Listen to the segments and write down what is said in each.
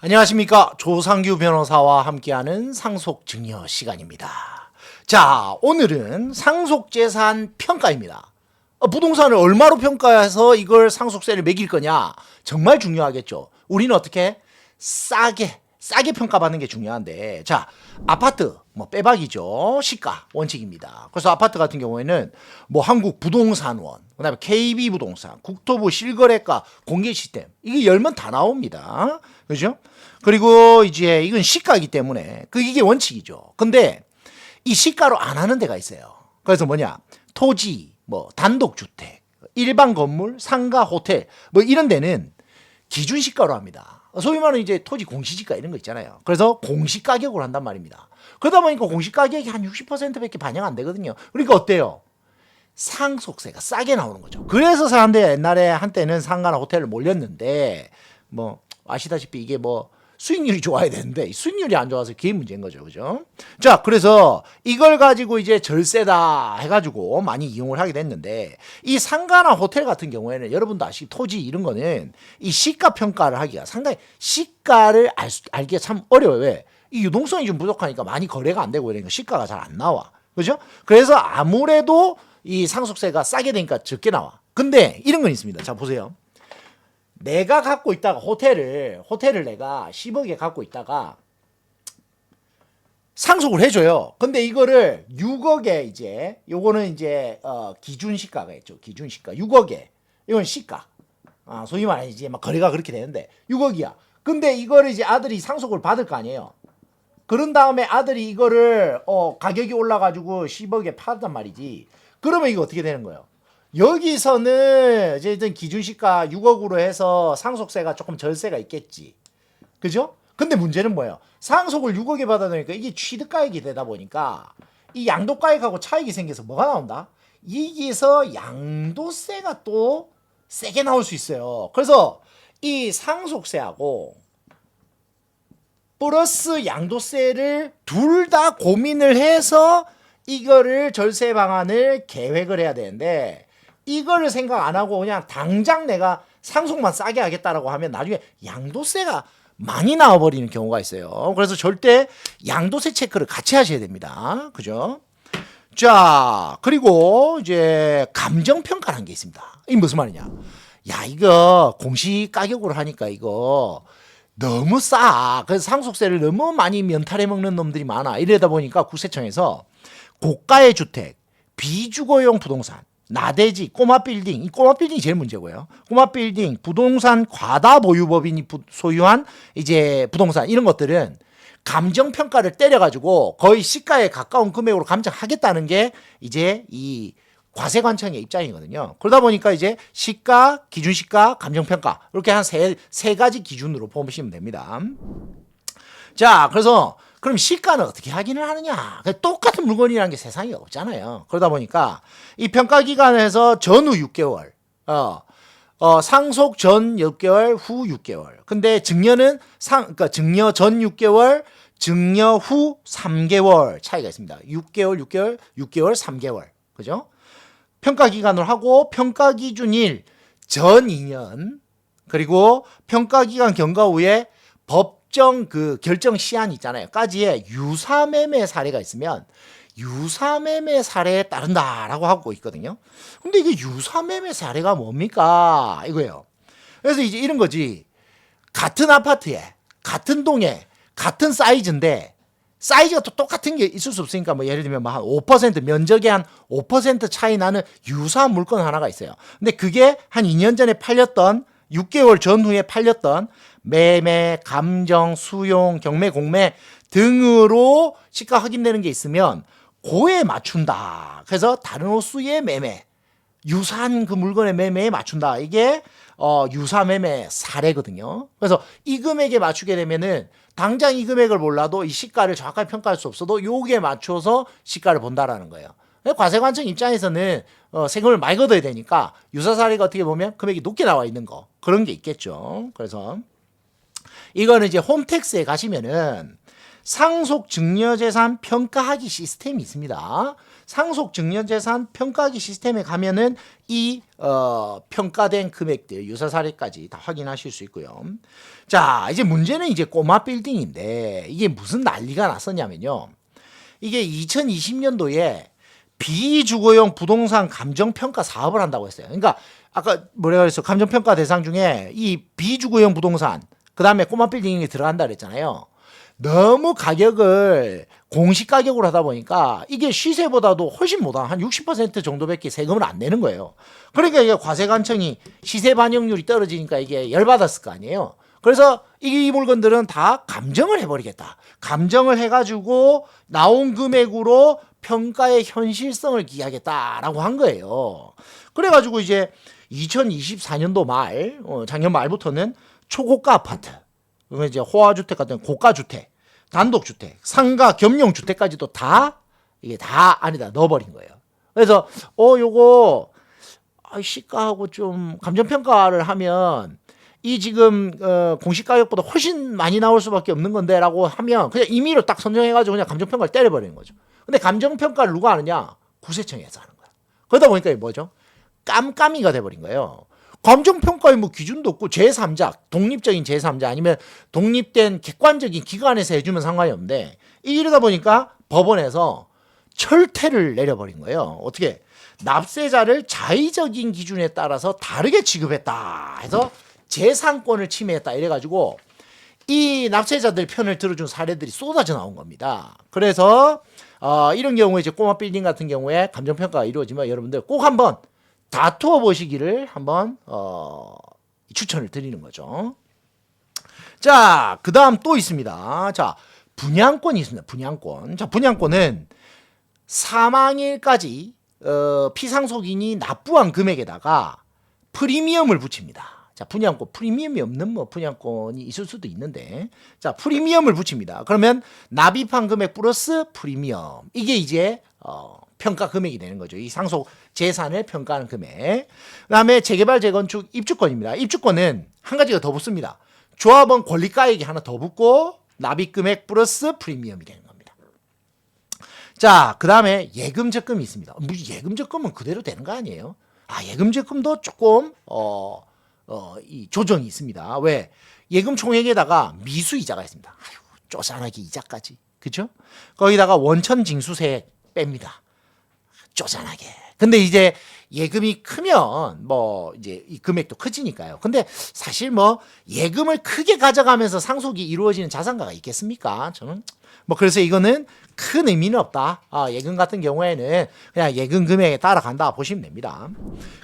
안녕하십니까. 조상규 변호사와 함께하는 상속증여 시간입니다. 자, 오늘은 상속재산 평가입니다. 부동산을 얼마로 평가해서 이걸 상속세를 매길 거냐 정말 중요하겠죠. 우리는 어떻게 싸게 평가받는 게 중요한데, 자, 아파트 뭐 빼박이죠. 시가 원칙입니다. 그래서 아파트 같은 경우에는 뭐 한국부동산원, 그다음에 KB부동산, 국토부 실거래가 공개 시스템 이게 열면 다 나옵니다. 그죠? 그리고 이제 이건 시가이기 때문에 이게 원칙이죠. 근데 이 시가로 안 하는 데가 있어요. 그래서 뭐냐? 토지, 뭐 단독주택, 일반 건물, 상가, 호텔 뭐 이런 데는 기준 시가로 합니다. 소위 말하는 이제 토지 공시지가 이런 거 있잖아요. 그래서 공시 가격으로 한단 말입니다. 그러다 보니까 공시 가격이 한 60%밖에 반영 안 되거든요. 그러니까 어때요? 상속세가 싸게 나오는 거죠. 그래서 사람들이 옛날에 한때는 상가나 호텔을 몰렸는데, 뭐 아시다시피 이게 뭐 수익률이 좋아야 되는데 수익률이 안 좋아서 그게 문제인 거죠. 그죠? 자, 그래서 이걸 가지고 이제 절세다 해가지고 많이 이용을 하게 됐는데, 이 상가나 호텔 같은 경우에는 여러분도 아시기 토지 이런 거는 이 시가 평가를 하기가 상당히 시가를 알기가 참 어려워요. 왜? 이 유동성이 좀 부족하니까 많이 거래가 안 되고 이러니까 시가가 잘 안 나와. 그죠? 그래서 아무래도 이 상속세가 싸게 되니까 적게 나와. 근데 이런 건 있습니다. 자, 보세요. 내가 갖고 있다가 호텔을 내가 10억에 갖고 있다가 상속을 해줘요. 근데 이거를 6억에 이제 요거는 이제 기준 시가가 있죠. 기준 시가 6억에 이건 시가. 소위 말해 이제 막 거래가 그렇게 되는데 6억이야. 근데 이거를 이제 아들이 상속을 받을 거 아니에요. 그런 다음에 아들이 이거를 가격이 올라가지고 10억에 팔았단 말이지. 그러면 이거 어떻게 되는 거예요? 여기서는 어쨌든 기준시가 6억으로 해서 상속세가 조금 절세가 있겠지. 그죠? 근데 문제는 뭐예요? 상속을 6억에 받아놓으니까 이게 취득가액이 되다 보니까 이 양도가액하고 차익이 생겨서 뭐가 나온다? 여기서 양도세가 또 세게 나올 수 있어요. 그래서 이 상속세하고 플러스 양도세를 둘 다 고민을 해서 이거를 절세 방안을 계획을 해야 되는데, 이거를 생각 안 하고 그냥 당장 내가 상속만 싸게 하겠다라고 하면 나중에 양도세가 많이 나와버리는 경우가 있어요. 그래서 절대 양도세 체크를 같이 하셔야 됩니다. 그죠? 자, 그리고 이제 감정평가라는 게 있습니다. 이게 무슨 말이냐? 야, 이거 공시 가격으로 하니까 이거 너무 싸. 그래서 상속세를 너무 많이 면탈해 먹는 놈들이 많아. 이러다 보니까 국세청에서 고가의 주택, 비주거용 부동산, 나대지, 꼬마 빌딩, 이 꼬마 빌딩이 제일 문제고요. 꼬마 빌딩, 부동산 과다 보유법인이 소유한 이제 부동산 이런 것들은 감정 평가를 때려가지고 거의 시가에 가까운 금액으로 감정하겠다는 게 이제 이 과세관청의 입장이거든요. 그러다 보니까 이제 시가, 기준시가, 감정평가 이렇게 한 세 가지 기준으로 보시면 됩니다. 자, 그래서 그럼 시가는 어떻게 확인을 하느냐? 똑같은 물건이라는 게 세상에 없잖아요. 그러다 보니까 이 평가기간에서 전후 6개월, 상속 전 6개월, 후 6개월. 근데 증여는 그러니까 증여 전 6개월, 증여 후 3개월 차이가 있습니다. 6개월, 6개월, 6개월, 3개월. 그죠? 평가기간을 하고 평가기준일 전 2년, 그리고 평가기간 경과 후에 법정 그 결정 시한 있잖아요. 까지의 유사매매 사례가 있으면 유사매매 사례에 따른다라고 하고 있거든요. 근데 이게 유사매매 사례가 뭡니까? 이거예요. 그래서 이제 이런 거지. 같은 아파트에, 같은 동에, 같은 사이즈인데 사이즈가 또 똑같은 게 있을 수 없으니까 뭐 예를 들면 한 5% 면적의 한 5% 차이 나는 유사한 물건 하나가 있어요. 근데 그게 한 2년 전에 팔렸던 6개월 전후에 팔렸던 매매, 감정, 수용, 경매, 공매 등으로 시가 확인되는 게 있으면 그에 맞춘다. 그래서 다른 호수의 매매, 유사한 그 물건의 매매에 맞춘다. 이게 유사 매매 사례거든요. 그래서 이 금액에 맞추게 되면은 당장 이 금액을 몰라도 이 시가를 정확하게 평가할 수 없어도 요게 맞춰서 시가를 본다라는 거예요. 과세관청 입장에서는 세금을 많이 걷어야 되니까 유사 사례가 어떻게 보면 금액이 높게 나와 있는 거 그런 게 있겠죠. 그래서 이거는 이제 홈택스에 가시면은 상속증여재산 평가하기 시스템이 있습니다. 상속증여재산 평가하기 시스템에 가면은 이 평가된 금액들 유사 사례까지 다 확인하실 수 있고요. 자, 이제 문제는 이제 꼬마 빌딩인데 이게 무슨 난리가 났었냐면요. 이게 2020년도에 비주거용 부동산 감정평가 사업을 한다고 했어요. 그러니까 아까 뭐라 그랬어? 감정평가 대상 중에 이 비주거용 부동산 그 다음에 꼬마 빌딩이 들어간다 그랬잖아요. 너무 가격을 공시 가격으로 하다 보니까 이게 시세보다도 훨씬 못한 한 60% 정도밖에 세금을 안 내는 거예요. 그러니까 이게 과세관청이 시세 반영률이 떨어지니까 이게 열받았을 거 아니에요. 그래서 이 물건들은 다 감정을 해버리겠다. 감정을 해가지고 나온 금액으로 평가의 현실성을 기하겠다라고 한 거예요. 그래가지고 이제 2024년도 말, 작년 말부터는 초고가 아파트, 이제 호화주택 같은 고가주택, 단독주택, 상가, 겸용주택까지도 다 이게 다 안에다 넣어버린 거예요. 그래서 요거 시가하고 좀 감정평가를 하면 이 지금 공시가격보다 훨씬 많이 나올 수밖에 없는 건데라고 하면 그냥 임의로 딱 선정해가지고 그냥 감정평가를 때려버리는 거죠. 근데 감정평가를 누가 하느냐? 구세청에서 하는 거야. 그러다 보니까 이게 뭐죠? 깜깜이가 돼버린 거예요. 감정평가에 뭐 기준도 없고 제3자, 독립적인 제3자 아니면 독립된 객관적인 기관에서 해주면 상관이 없는데 이러다 보니까 법원에서 철퇴를 내려버린 거예요. 어떻게? 납세자를 자의적인 기준에 따라서 다르게 취급했다 해서 재산권을 침해했다 이래가지고 이 납세자들 편을 들어준 사례들이 쏟아져 나온 겁니다. 그래서 이런 경우에 이제 꼬마 빌딩 같은 경우에 감정평가가 이루어지면 여러분들 꼭 한번 다투어 보시기를 한번 추천을 드리는 거죠. 자, 그 다음 또 있습니다. 자, 분양권이 있습니다. 분양권. 자, 분양권은 사망일까지 피상속인이 납부한 금액에다가 프리미엄을 붙입니다. 자, 분양권, 프리미엄이 없는 뭐 분양권이 있을 수도 있는데, 자, 프리미엄을 붙입니다. 그러면 납입한 금액 플러스 프리미엄. 이게 이제, 평가 금액이 되는 거죠. 이 상속 재산을 평가하는 금액. 그 다음에 재개발, 재건축, 입주권입니다. 입주권은 한 가지가 더 붙습니다. 조합원 권리가액이 하나 더 붙고, 납입 금액 플러스 프리미엄이 되는 겁니다. 자, 그 다음에 예금 적금이 있습니다. 예금 적금은 그대로 되는 거 아니에요? 예금 적금도 조금, 이 조정이 있습니다. 왜? 예금 총액에다가 미수이자가 있습니다. 아유, 쪼잔하게 이자까지. 그죠? 거기다가 원천 징수세 뺍니다. 쪼잔하게. 근데 이제 예금이 크면 뭐 이제 이 금액도 커지니까요. 근데 사실 뭐 예금을 크게 가져가면서 상속이 이루어지는 자산가가 있겠습니까? 저는 뭐 그래서 이거는 큰 의미는 없다. 예금 같은 경우에는 그냥 예금 금액에 따라간다 보시면 됩니다.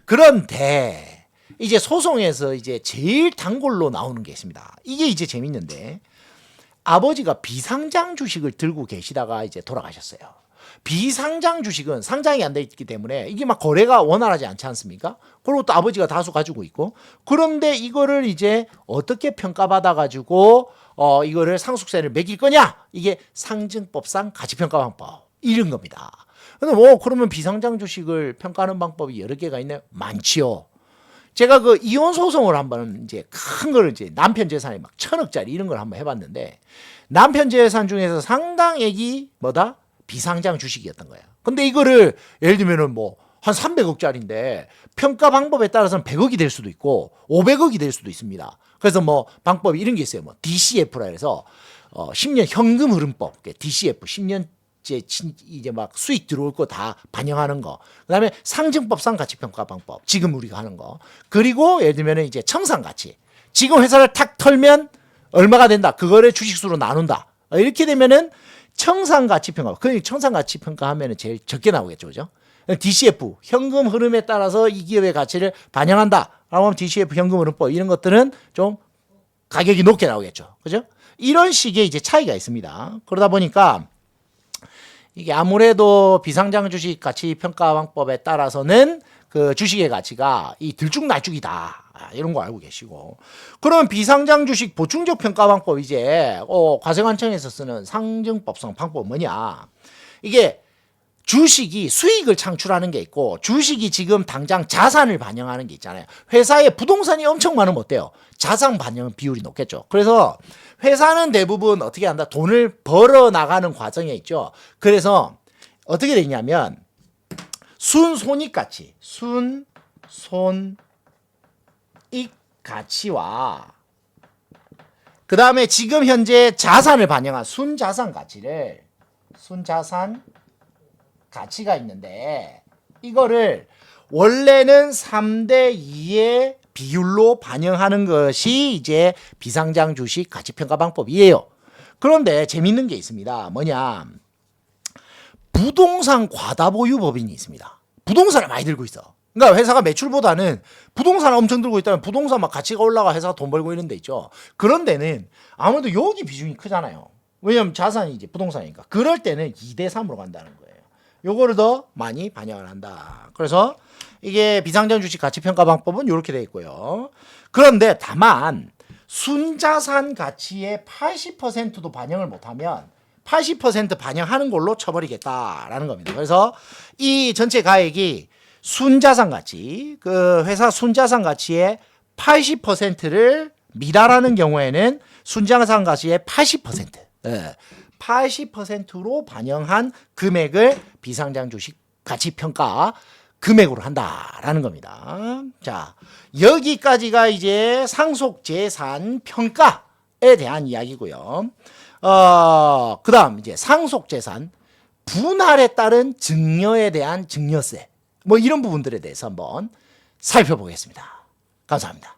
그런데 이제 소송에서 이제 제일 단골로 나오는 게 있습니다. 이게 이제 재밌는데 아버지가 비상장 주식을 들고 계시다가 이제 돌아가셨어요. 비상장 주식은 상장이 안 돼 있기 때문에 이게 막 거래가 원활하지 않지 않습니까? 그리고 또 아버지가 다수 가지고 있고 그런데 이거를 이제 어떻게 평가받아 가지고 이거를 상속세를 매길 거냐? 이게 상증법상 가치평가 방법 이런 겁니다. 근데 뭐 그러면 비상장 주식을 평가하는 방법이 여러 개가 있나요? 많지요. 제가 그 이혼 소송을 한번 이제 큰 거를 이제 남편 재산이 막 1,000억짜리 이런 걸 한번 해봤는데 남편 재산 중에서 상당액이 뭐다? 비상장 주식이었던 거예요. 근데 이거를 예를 들면은 뭐 한 300억짜리인데 평가 방법에 따라서는 100억이 될 수도 있고 500억이 될 수도 있습니다. 그래서 뭐 방법이 이런 게 있어요. 뭐 DCF라 해서 10년 현금 흐름법, DCF 10년 이제 막 수익 들어올 거 다 반영하는 거. 그다음에 상증법상 가치평가 방법. 지금 우리가 하는 거. 그리고 예를 들면 이제 청산가치. 지금 회사를 탁 털면 얼마가 된다. 그거를 주식수로 나눈다. 이렇게 되면은 청산가치평가. 그 청산가치평가 하면은 제일 적게 나오겠죠. 그죠? DCF 현금 흐름에 따라서 이 기업의 가치를 반영한다. 라고 하면 DCF 현금 흐름법 이런 것들은 좀 가격이 높게 나오겠죠. 그죠? 이런 식의 이제 차이가 있습니다. 그러다 보니까 이게 아무래도 비상장 주식 가치 평가 방법에 따라서는 그 주식의 가치가 이 들쭉날쭉이다. 이런 거 알고 계시고. 그럼 비상장 주식 보충적 평가 방법 이제 과세관청에서 쓰는 상증법상 방법 뭐냐? 이게 주식이 수익을 창출하는 게 있고 주식이 지금 당장 자산을 반영하는 게 있잖아요. 회사에 부동산이 엄청 많으면 어때요? 자산 반영 비율이 높겠죠. 그래서 회사는 대부분 어떻게 한다? 돈을 벌어 나가는 과정에 있죠. 그래서 어떻게 되냐면 순손익 가치, 순손익 가치와 그 다음에 지금 현재 자산을 반영한 순자산 가치가 있는데 이거를 원래는 3대 2의 비율로 반영하는 것이 이제 비상장 주식 가치평가 방법이에요. 그런데 재밌는 게 있습니다. 뭐냐? 부동산 과다보유 법인이 있습니다. 부동산을 많이 들고 있어. 그러니까 회사가 매출보다는 부동산을 엄청 들고 있다면 부동산 막 가치가 올라가 회사가 돈 벌고 이런 데 있죠. 그런 데는 아무래도 여기 비중이 크잖아요. 왜냐면 자산이 이제 부동산이니까. 그럴 때는 2대 3으로 간다는 거예요. 요거를 더 많이 반영을 한다. 그래서 이게 비상장 주식 가치평가 방법은 이렇게 되어 있고요. 그런데 다만 순자산 가치의 80%도 반영을 못하면 80% 반영하는 걸로 쳐버리겠다라는 겁니다. 그래서 이 전체 가액이 순자산 가치, 그 회사 순자산 가치의 80%를 미달하는 경우에는 순자산 가치의 80%, 80%로 반영한 금액을 비상장 주식 가치평가 금액으로 한다라는 겁니다. 자, 여기까지가 이제 상속재산 평가에 대한 이야기고요. 그 다음 이제 상속재산 분할에 따른 증여에 대한 증여세 뭐 이런 부분들에 대해서 한번 살펴보겠습니다. 감사합니다.